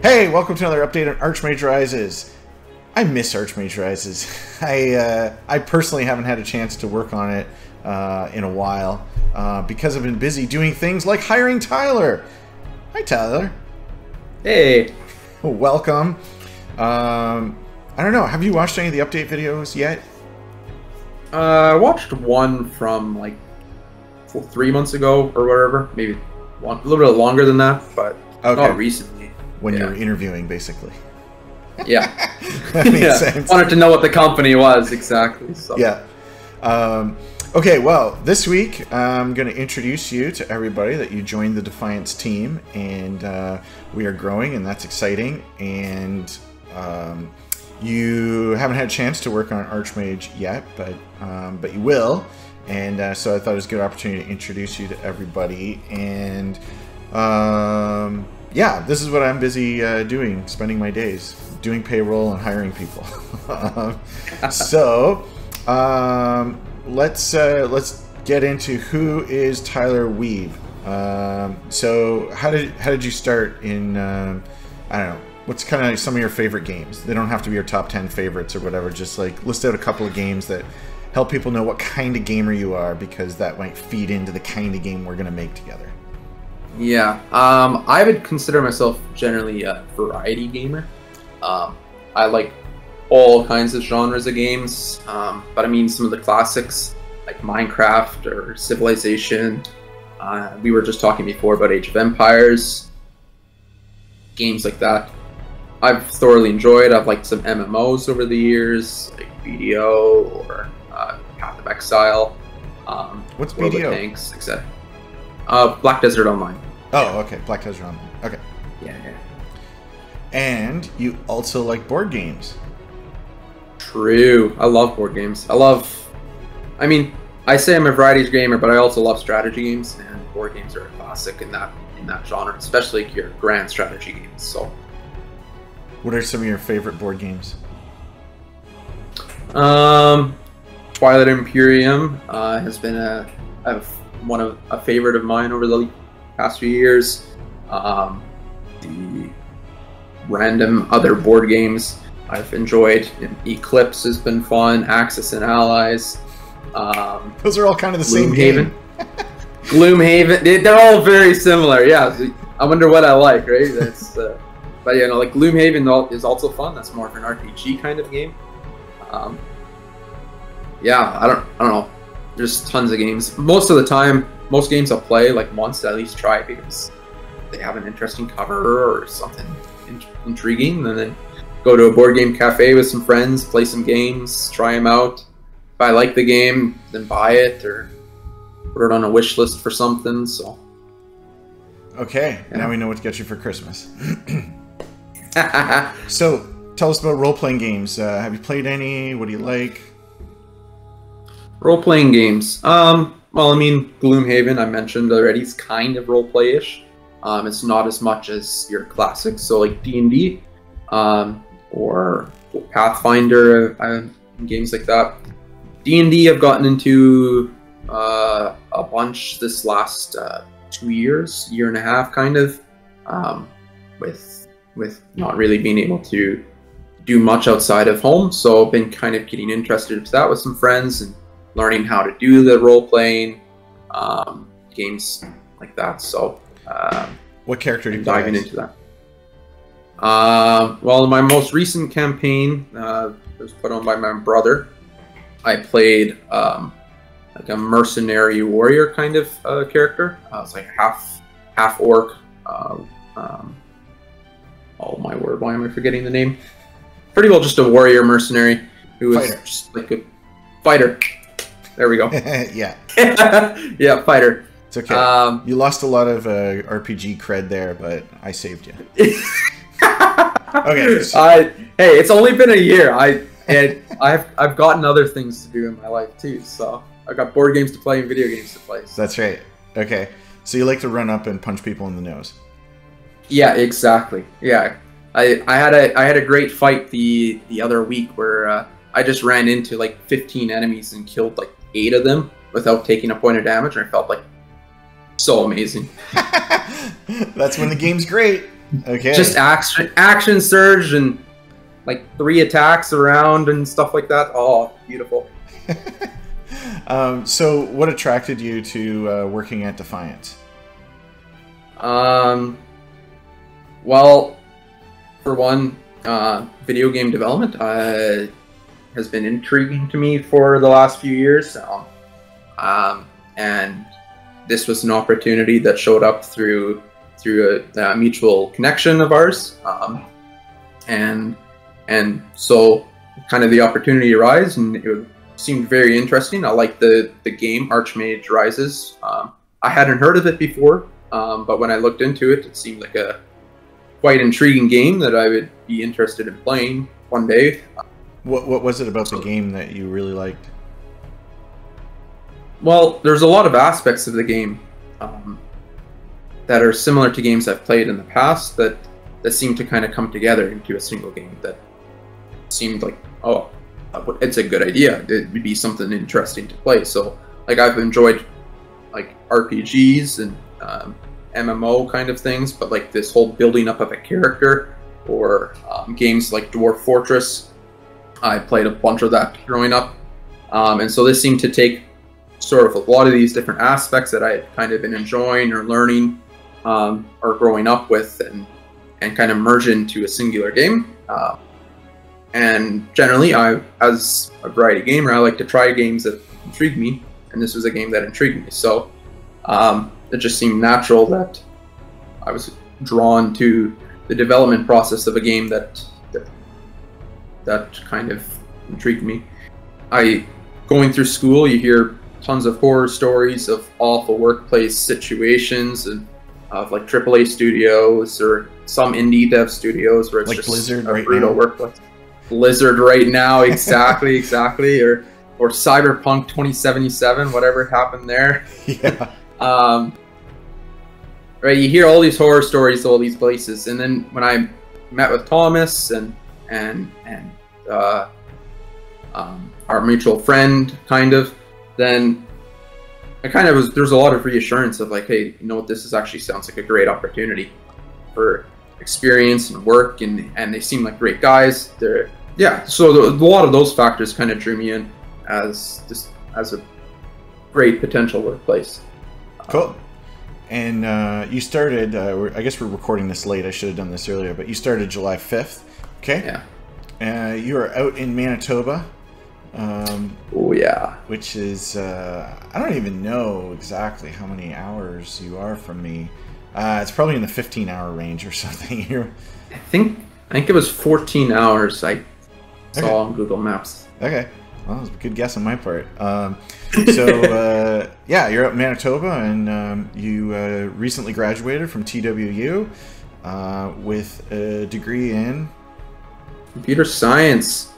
Hey, welcome to another update on Archmage Rises. I miss Archmage Rises. I personally haven't had a chance to work on it in a while because I've been busy doing things like hiring Tyler. Hi, Tyler. Hey. Welcome. I don't know. Have you watched any of the update videos yet? I watched one from like 3 months ago or whatever. Maybe a little bit longer than that, but not recently. When you were interviewing, basically. Yeah. That makes sense. Wanted to know what the company was exactly. So. Yeah. Okay, well, this week I'm going to introduce you to everybody that you joined the Defiance team, and we are growing, and that's exciting. And you haven't had a chance to work on Archmage yet, but you will. And so I thought it was a good opportunity to introduce you to everybody. And yeah, this is what I'm busy doing, spending my days doing payroll and hiring people. So let's get into who is Tyler Weave. So how did you start in I don't know, what's kind of some of your favorite games? They don't have to be your top 10 favorites or whatever, just like list out a couple of games that help people know what kind of gamer you are, because that might feed into the kind of game we're going to make together. Yeah, I would consider myself generally a variety gamer. I like all kinds of genres of games, but I mean some of the classics like Minecraft or Civilization. We were just talking before about Age of Empires. Games like that I've thoroughly enjoyed. I've liked some MMOs over the years, like BDO or Path of Exile. What's World BDO? of Tanks, etc. Black Desert Online. Oh, okay. Black Desert Online. Okay. Yeah. And you also like board games. True. I love board games. I mean, I say I'm a variety gamer, but I also love strategy games, and board games are a classic in that genre, especially your grand strategy games. So, what are some of your favorite board games? Twilight Imperium has been a favorite of mine over the past few years. The random other board games I've enjoyed. Eclipse has been fun. Axis and Allies. Those are all kind of the same game. Gloomhaven. They're all very similar. Yeah. I wonder what I like, right? That's, but you know, like Gloomhaven is also fun. That's more of an RPG kind of game. Yeah, I don't know. There's tons of games. Most of the time, most games I'll play like once to at least try because they have an interesting cover or something intriguing, and then go to a board game cafe with some friends, play some games, try them out. If I like the game, then buy it or put it on a wish list for something. So, okay, yeah. Now we know what to get you for Christmas. So, tell us about role-playing games. Have you played any? What do you like? Role-playing games. Well, I mean, Gloomhaven, I mentioned already, is kind of role-play-ish. It's not as much as your classics, so like D&D or Pathfinder, games like that. D&D I've gotten into a bunch this last 2 years, year and a half, kind of, with not really being able to do much outside of home, so I've been kind of getting interested in that with some friends and learning how to do the role-playing games like that. So, what character do you play? Diving into that. Well, my most recent campaign was put on by my brother. I played like a mercenary warrior kind of character. It's like half orc. Oh my word! Why am I forgetting the name? Pretty well, just a warrior mercenary who was just like a fighter. There we go. Yeah. Yeah, fighter. It's okay. You lost a lot of RPG cred there, but I saved you. Okay. Hey, it's only been a year. I've gotten other things to do in my life too. So I've got board games to play and video games to play. So. That's right. Okay. So you like to run up and punch people in the nose. Yeah, exactly. Yeah. I had a great fight the other week where I just ran into like 15 enemies and killed like 8 of them without taking a point of damage, and I felt like so amazing. That's when the game's great. Okay. Just action surge and like 3 attacks around and stuff like that. Oh, beautiful. So what attracted you to working at Defiance? Well, for one, video game development has been intriguing to me for the last few years. And this was an opportunity that showed up through a mutual connection of ours. And so kind of the opportunity arose, and it seemed very interesting. I liked the game Archmage Rises. I hadn't heard of it before, but when I looked into it, it seemed like a quite intriguing game that I would be interested in playing one day. What was it about the game that you really liked? Well, there's a lot of aspects of the game that are similar to games I've played in the past that seem to kind of come together into a single game that seemed like, oh, it's a good idea. It would be something interesting to play. So, like, I've enjoyed like RPGs and MMO kind of things, but like this whole building up of a character, or games like Dwarf Fortress. I played a bunch of that growing up, and so this seemed to take sort of a lot of these different aspects that I had kind of been enjoying or learning or growing up with, and kind of merge into a singular game. And generally, as a variety gamer, I like to try games that intrigue me, and this was a game that intrigued me. So it just seemed natural that I was drawn to the development process of a game that kind of intrigued me. Going through school, you hear tons of horror stories of awful workplace situations and of like AAA studios or some indie dev studios where it's like just Blizzard a brutal workplace. Blizzard right now, exactly, exactly, or Cyberpunk 2077, whatever happened there. Yeah. Right, you hear all these horror stories, all these places, and then when I met with Thomas and our mutual friend, then I kind of there's a lot of reassurance of like, hey, you know what, this actually sounds like a great opportunity for experience and work, and they seem like great guys. So a lot of those factors kind of drew me in as a great potential workplace. Cool. And you started, I guess we're recording this late, I should have done this earlier, but you started July 5th, okay? Yeah. You are out in Manitoba. Oh, yeah. Which is, I don't even know exactly how many hours you are from me. It's probably in the 15-hour range or something here. I think it was 14 hours I saw on Google Maps. Okay. Well, that was a good guess on my part. Yeah, you're out in Manitoba, and you recently graduated from TWU with a degree in computer science.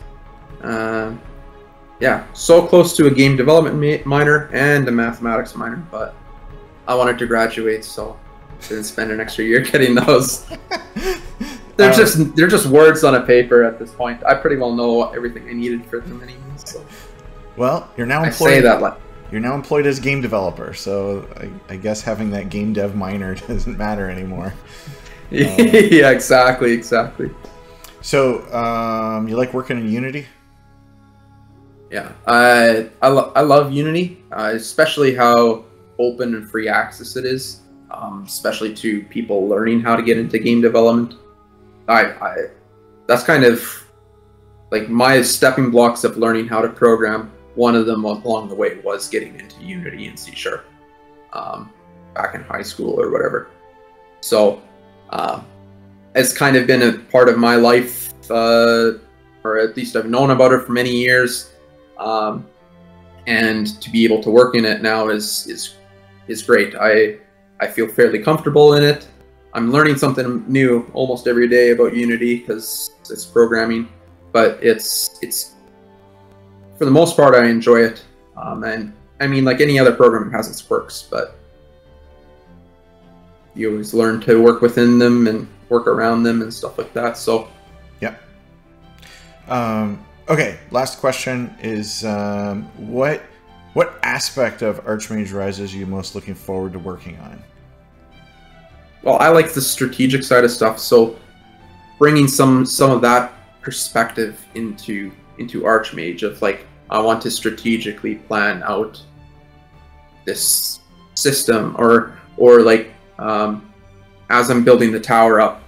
Yeah, so close to a game development minor and a mathematics minor, but I wanted to graduate, so didn't spend an extra year getting those. They're just words on a paper at this point. I pretty well know everything I needed for them anyway. So. Well, you're now employed. I say that like you're now employed as a game developer, so I guess having that game dev minor doesn't matter anymore. Yeah, exactly. So, you like working in Unity? Yeah, I love Unity, especially how open and free access it is, especially to people learning how to get into game development. That's kind of like my stepping blocks of learning how to program. One of them along the way was getting into Unity and C#, back in high school or whatever. So it's kind of been a part of my life, or at least I've known about it for many years. And to be able to work in it now is great. I feel fairly comfortable in it. I'm learning something new almost every day about Unity because it's programming, but it's for the most part I enjoy it. And I mean, like any other program, it has its quirks, but you always learn to work within them and work around them and stuff like that. So, yep. Okay, last question is what aspect of Archmage Rises are you most looking forward to working on? well, I like the strategic side of stuff. So bringing some of that perspective into Archmage of like, I want to strategically plan out this system, or like as I'm building the tower up,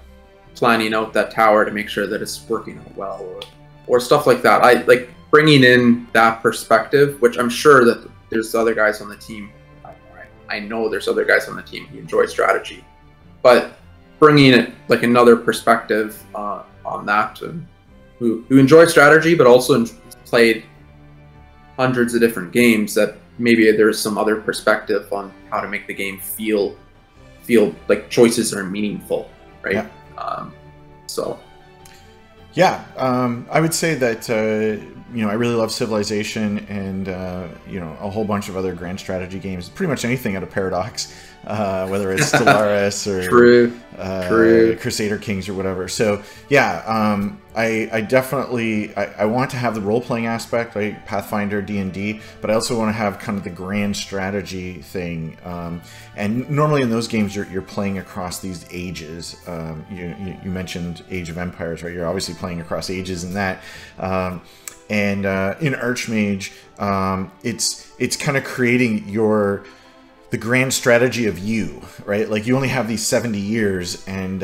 planning out that tower to make sure that it's working out well, or stuff like that. I like bringing in that perspective, which I'm sure that there's other guys on the team. I know there's other guys on the team who enjoy strategy, but bringing it like another perspective on that, and who enjoy strategy, but also played hundreds of different games, that maybe there's some other perspective on how to make the game feel like choices are meaningful, right? Yeah. So yeah, I would say that I really love Civilization and a whole bunch of other grand strategy games. Pretty much anything out of Paradox, whether it's Stellaris or Crusader Kings or whatever. So yeah, I definitely I want to have the role playing aspect, like Pathfinder, D&D, but I also want to have kind of the grand strategy thing. And normally in those games, you're playing across these ages. You mentioned Age of Empires, right? You're obviously playing across ages in that. And in Archmage, it's kind of creating the grand strategy of you, right? Like you only have these 70 years, and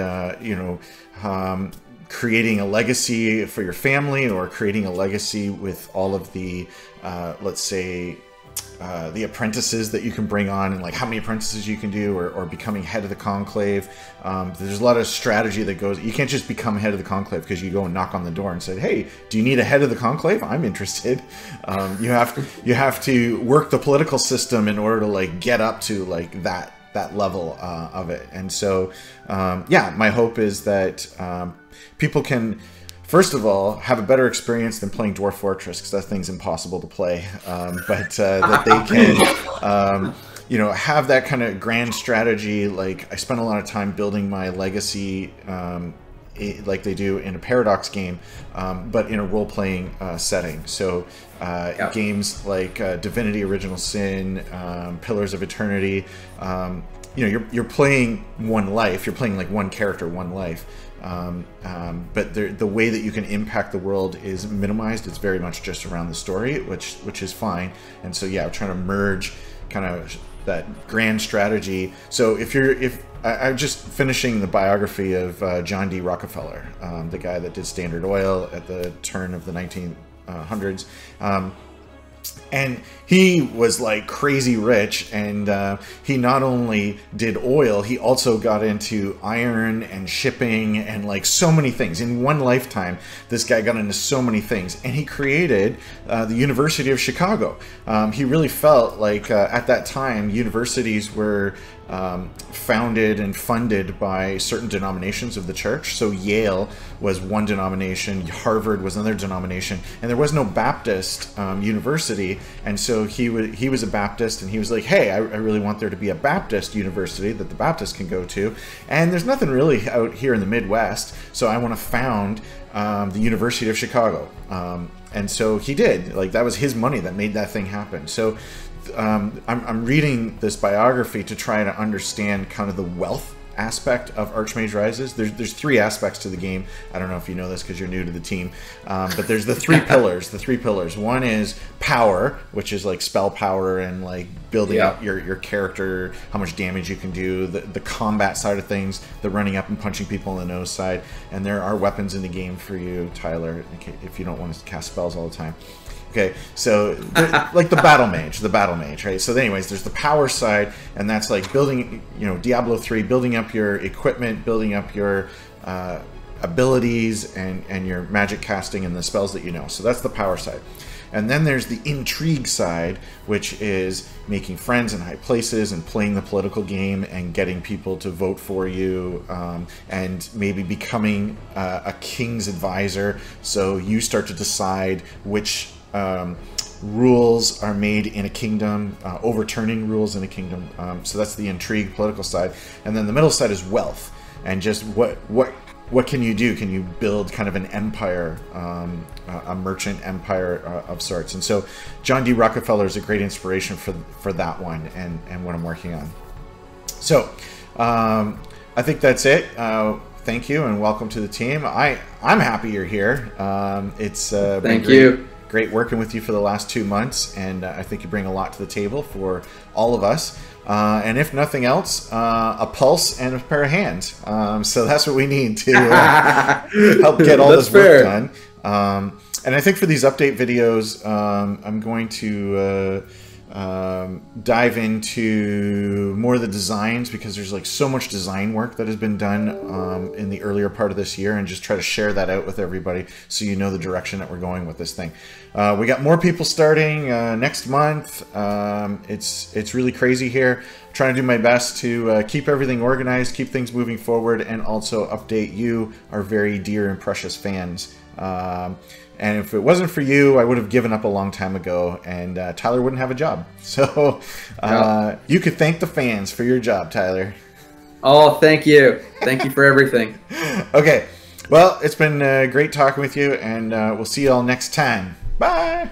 creating a legacy for your family, or creating a legacy with all of the, let's say, the apprentices that you can bring on, and like how many apprentices you can do, or becoming head of the conclave. There's a lot of strategy that goes. You can't just become head of the conclave because you go and knock on the door and say, "Hey, do you need a head of the conclave? I'm interested." You have to work the political system in order to like get up to like that level of it. And so, yeah, my hope is that people can, first of all, have a better experience than playing Dwarf Fortress, because that thing's impossible to play. But that they can, have that kind of grand strategy. Like I spent a lot of time building my legacy, like they do in a Paradox game, but in a role-playing setting. So games like Divinity: Original Sin, Pillars of Eternity. You're playing one life. You're playing like one character, one life. But the way that you can impact the world is minimized. It's very much just around the story, which is fine. And so yeah, I'm trying to merge kind of that grand strategy. So I'm just finishing the biography of John D. Rockefeller, the guy that did Standard Oil at the turn of the 1900s. And he was like crazy rich, and he not only did oil, he also got into iron and shipping and like so many things. In one lifetime, this guy got into so many things, and he created the University of Chicago. He really felt like at that time, universities were founded and funded by certain denominations of the church. So Yale was one denomination, Harvard was another denomination, and there was no Baptist university. And so he was a Baptist, and he was like, hey, I really want there to be a Baptist university that the Baptists can go to, and there's nothing really out here in the Midwest, so I want to found the University of Chicago. And so he did. Like, that was his money that made that thing happen. So I'm reading this biography to try to understand kind of the wealth aspect of Archmage Rises. There's three aspects to the game. I don't know if you know this because you're new to the team, but there's the three pillars. The three pillars. One is power, which is like spell power and like building up your character, how much damage you can do. The combat side of things, the running up and punching people in the nose side, and there are weapons in the game for you, Tyler, if you don't want to cast spells all the time. Okay, so like the battle mage, right? So anyways, there's the power side, and that's like building, Diablo 3, building up your equipment, building up your abilities and your magic casting and the spells that you know. So that's the power side. And then there's the intrigue side, which is making friends in high places and playing the political game and getting people to vote for you, and maybe becoming a king's advisor. So you start to decide which rules are made in a kingdom, overturning rules in a kingdom. So that's the intrigue political side. And then the middle side is wealth, and just what can you do? Can you build kind of an empire, a merchant empire of sorts? And so John D. Rockefeller is a great inspiration for that one and what I'm working on. So I think that's it. Thank you and welcome to the team. I'm happy you're here. It's been great working with you for the last 2 months, and I think you bring a lot to the table for all of us. And if nothing else, a pulse and a pair of hands. So that's what we need to help get all this work done. And I think for these update videos, I'm going to dive into more of the designs, because there's like so much design work that has been done in the earlier part of this year, and just try to share that out with everybody so you know the direction that we're going with this thing. We got more people starting next month. It's really crazy here. I'm trying to do my best to keep everything organized, keep things moving forward, and also update you, our very dear and precious fans. And if it wasn't for you, I would have given up a long time ago, and Tyler wouldn't have a job. So you could thank the fans for your job, Tyler. Oh, thank you. Thank you for everything. Okay. Well, it's been great talking with you, and we'll see you all next time. Bye.